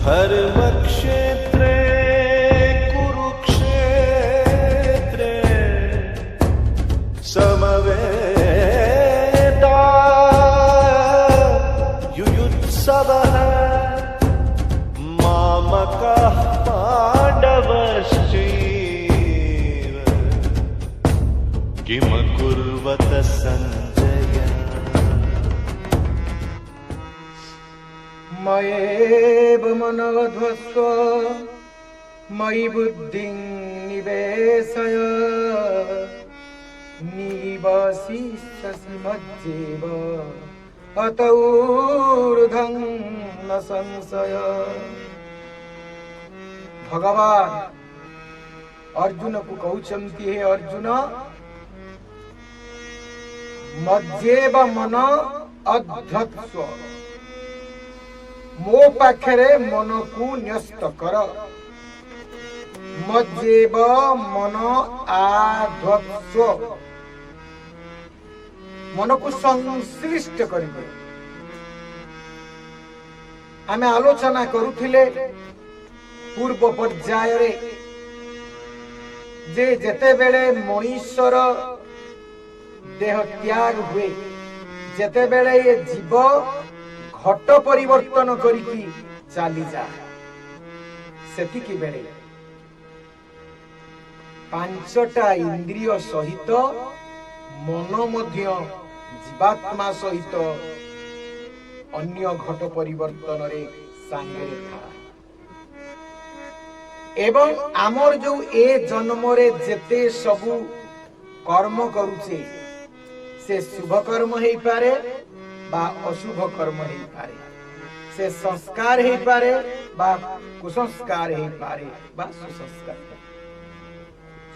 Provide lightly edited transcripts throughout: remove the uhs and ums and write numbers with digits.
धर्मक्षेत्रे कुरुक्षेत्रे समवेता युयुत्सवः मामकः पाण्डवश्चैव किमकुर्वत सञ्जय। मयेव मनोध्वस्व मयि बुद्धिं निवेशय निवसिष्यसि मज्जेव अत ऊर्ध्वं न संशय। भगवान अर्जुन को कहउछन्ति, हे अर्जुन मज्जेव मन अध्वत्स्व, मो पाखरे मन को न्यस्त कर। मज्जेव मन आध्वत्स्व, मन को संश्लिष्ट करिबे। आमे आलोचना करुथिले पूर्व पर्याय रे जे जेते बेले मनुष्यर देह त्याग हुए, जेते बेले ये जीव घट परिवर्तन करिकी चली जाए, सेतिकी बेले पांचटा इंद्रिय सहित मन मध्य जीवात्मा सहित अन्य घट परिवर्तन रे सांगे था। एवं आमर जो ए जन्म रे जेते सबु कर्म करूचे से शुभ कर्म हेई पारे बा अशुभ कर्म हेई पारे, से संस्कार हेई पारे बा कुसंस्कार हेई पारे बा सुसंस्कार।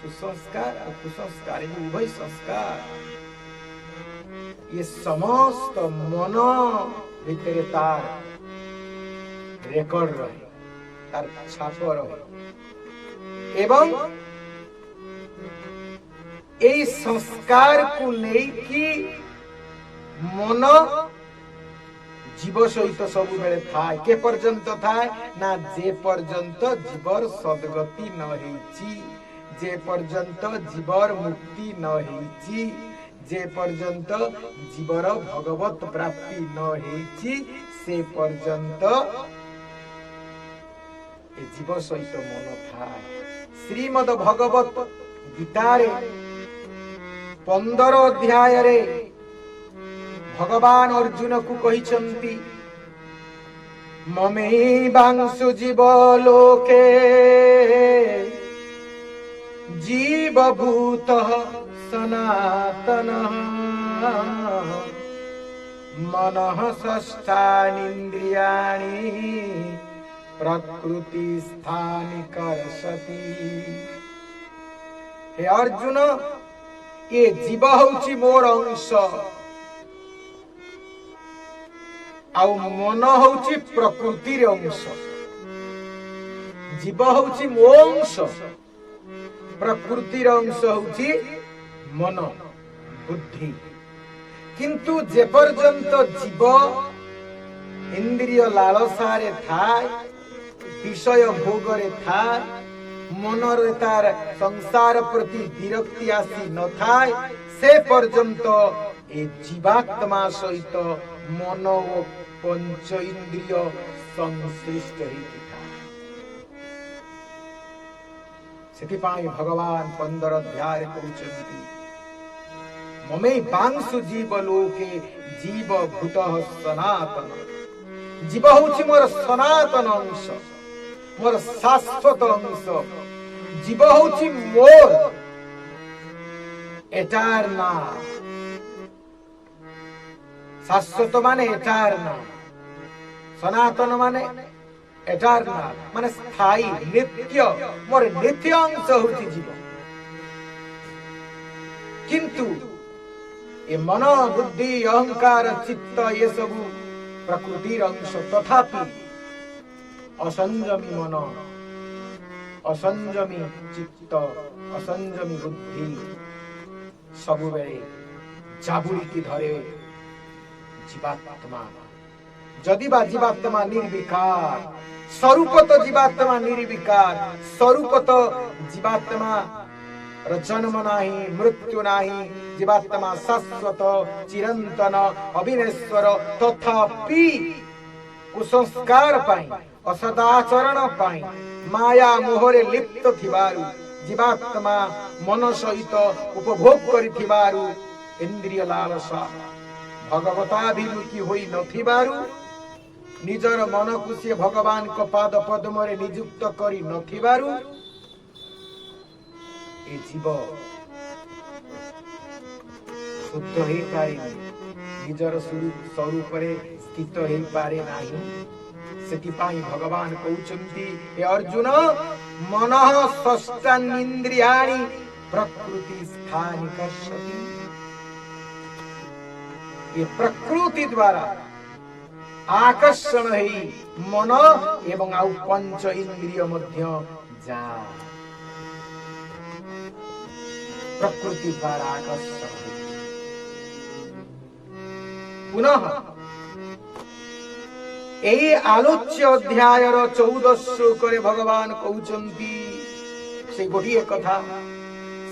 सुसंस्कार और कुसंस्कार ये उभय संस्कार ये समस्त मन भितर तार रेकर्ड रहे, तार छाप रहे। एवं এই संस्कार को लेकी मन जीव सहित सब बेले थाए। के पर्यंत थाए ना जे पर्यंत जीवर सद्गति न हेची, जे पर्यंत जीवर मुक्ति न हेची, जे पर्यंत जीवर भगवत प्राप्ति न हेची, से पर्यंत ए जीव सहित मन थाए। श्रीमद भगवत गीतारे 15 अध्याय रे भगवान अर्जुन को कहिसंती, ममैवांशु जीव लोके जीवभूतः सनातनः मनः षष्ठानीन्द्रियाणि प्रकृति स्थानि कर्षति। हे अर्जुन, ये जीव होची मोर अंश आउ मन होची प्रकृतिर अंश। जीव होची मो अंश, प्रकृतिर अंश होची मन बुद्धि। किंतु जे पर्यंत जीव इंद्रिय लालसारे थाए, विषय भोगरे थाए, मनर तार संसार प्रति विरक्ति आसी न थाए, से पर्यंत ए जीवात्मा सहित मन ओ पंच इंद्रिय संश्लिष्ट होती थाए। सेथिपाई भगवान 15 अध्याय कहउछन्ति, ममैवांशु जीव लोके जीवभूतः सनातन। जीव होची मोर सनातन अंश, मोर शाश्वत अंश। जीव होची मोर एटर्नल। शाश्वत माने एटर्नल, सनातन माने एटर्नल माने स्थायी नित्य। मोर नित्य अंश होची जीव। किंतु ये मन बुद्धि अहंकार चित्त ये सब प्रकृतिर अंश। तथापि असंयमी मन, असंयमी चित्त, असंयमी बुद्धि सब बेले जाबुड़ी की धरे जीवात्मा। जदि बा जीवात्मा निर्विकार स्वरूप तो जीवात्मा निर्विकार, स्वरूप तो जीवात्मा र जन्म नाही, मृत्यु नाही, जीवात्मा शाश्वत चिरंतन अविनेश्वर। तथापि कुसंस्कार पाई, असदाचरण पाई, माया मोहरे लिप्त थिबारु जीवात्मा मन सहित उपभोग करिथिबारु इंद्रिय लालसा भगवताभिमुखी होई नथिबारु निजर मन को से भगवान को पाद पद्म रे नियुक्त करी नथिबारु ए जीव शुद्ध हे पारे निजर स्वरूप रे स्थित हे पारे नाही। सेतिपाई भगवान कहउचंती हे अर्जुन मनः षष्ठानींद्रियाणि प्रकृति स्थानि कर्षति। ये प्रकृति द्वारा आकर्षण है मन एवं आउ पंच इंद्रिय मध्य जा प्रकृति द्वारा आकर्षण। पुनः यही आलोच्य अध्याय 14 श्लोक भगवान कहउचंती से गोटिए कथा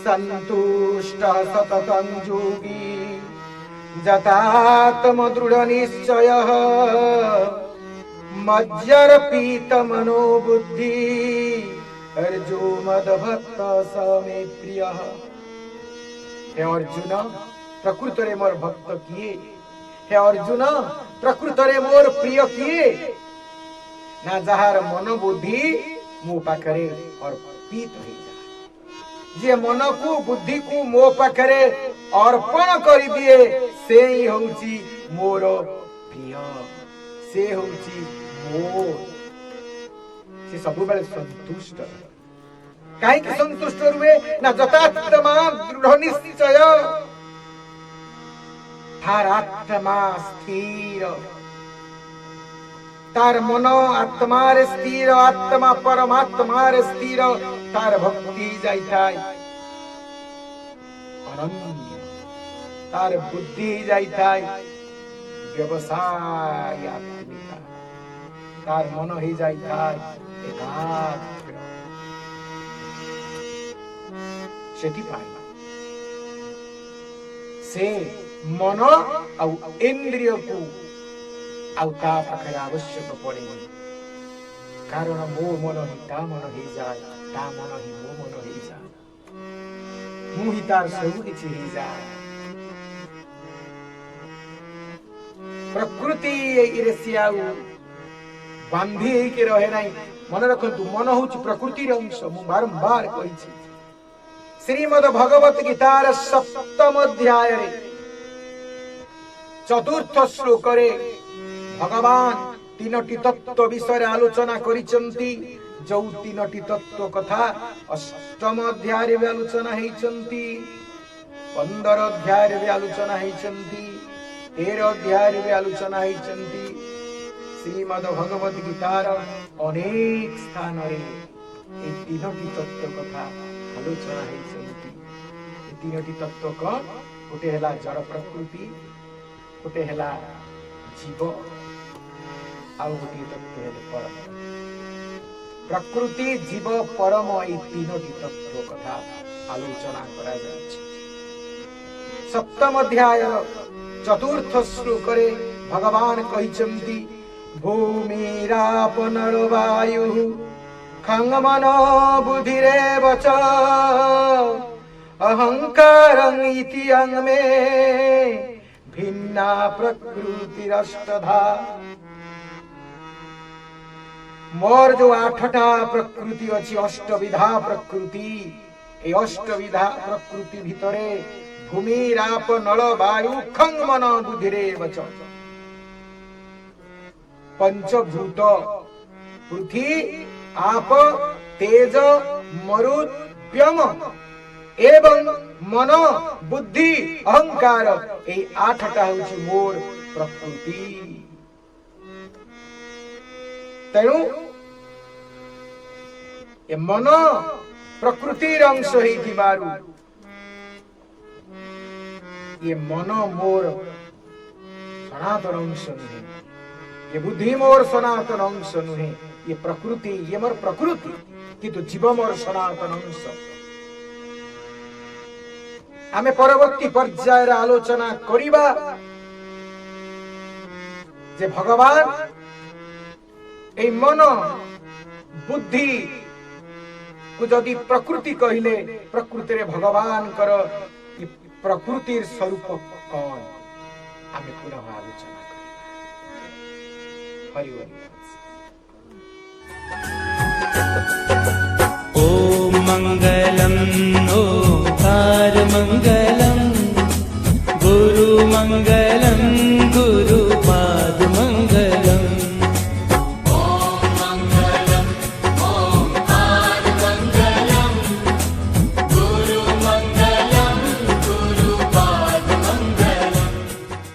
संतुष्ट सततं योगी जतात्म दृढ़ निश्चय मज्जर्पित मनोबुद्धि अर्जो मदभक्त स मे प्रिय। हे अर्जुन प्रकृत रे मोर भक्त किए, हे अर्जुन प्रकृत रे मोर प्रिय किए ना जहार मन बुद्धि मो पाखरे अर्पित हो जाए। जे मन को बुद्धि को मो पाखरे अर्पण कर दिए से ही होउची मोर प्रिय, से होउची मोर। से सब बेले संतुष्ट काहे कि संतुष्ट रुए ना जतात्मा दृढ़ निश्चय तार आत्मा स्थिर, तार मन आत्मा रे स्थिर, आत्मा परमात्मा रे स्थिर, तार भक्ति जाई थाय अनन्य, तार बुद्धि जाई थाय व्यवसायात्मिका, तार मन ही जाई थाय एकाग्र। सेठी पाई से मन आउ इंद्रिय को आउ ता पाखरे आवश्यक पड़े, कारण मो मन ही ता मन ही जाए, ता मन ही मो मन ही जाए, मु ही तार सब किछि ही जाए। प्रकृति इरेसियाउ बांधी के रहे नहीं। मन रखंतु मन होची प्रकृति रे अंश। मु बारंबार कहिछि श्रीमद् भगवत गीतार 7म अध्याय रे 4th श्लोक रे भगवान 3टी तत्व विषय आलोचना करिसंती। जो 3टी तत्व कथा 8म अध्याय रे आलोचना हेइसंती, 15 अध्याय रे आलोचना हेइसंती, 13 अध्याय रे आलोचना हेइसंती। श्रीमद् भगवत गीतार अनेक स्थान रे ए 3टी तत्व कथा आलोचना हेइसंती। ए 3टी तत्व को गोटे हला जड़ प्रकृति, गोटे हला जीव, आउ गोटे तत्व हेले परम। प्रकृति जीव परम ए 3टी तत्व कथा आलोचना करा जायछि। 7म अध्याय 4th श्लोक रे भगवान कहिसंती भूमिराप नर वायु खंग मन बुद्धिरेव च अहंकारं इति अंग में भिन्ना प्रकृतिरष्टधा। मोर जो 8टा प्रकृति अछि, अष्टविधा प्रकृति, ए अष्टविधा प्रकृति भितरे भूमि राप नल वायु खंग मन बुद्धिरेव च पंचभूत पृथ्वी आप तेज मरुत व्योम एवं मन बुद्धि अहंकार ए 8टा होछि मोर प्रकृति। तेणु ए मन प्रकृति अंश हेइथिबारु ये मन मोर सनातन अंश नुहे, ये बुद्धि मोर सनातन अंश नुहे। ये प्रकृति, ये मोर प्रकृति, किंतु जीव मोर सनातन अंश। आमे परवर्ती पर्यायर आलोचना करिबा जे भगवान ए मन बुद्धि को जदि प्रकृति कहले, प्रकृति रे भगवान कर प्रकृतिर स्वरूप कौन, आमे पुनः आलोचना करिबा। हरि हरि। ॐ मङ्गलम् ओङ्कार मङ्गलम् गुरुमङ्गलम्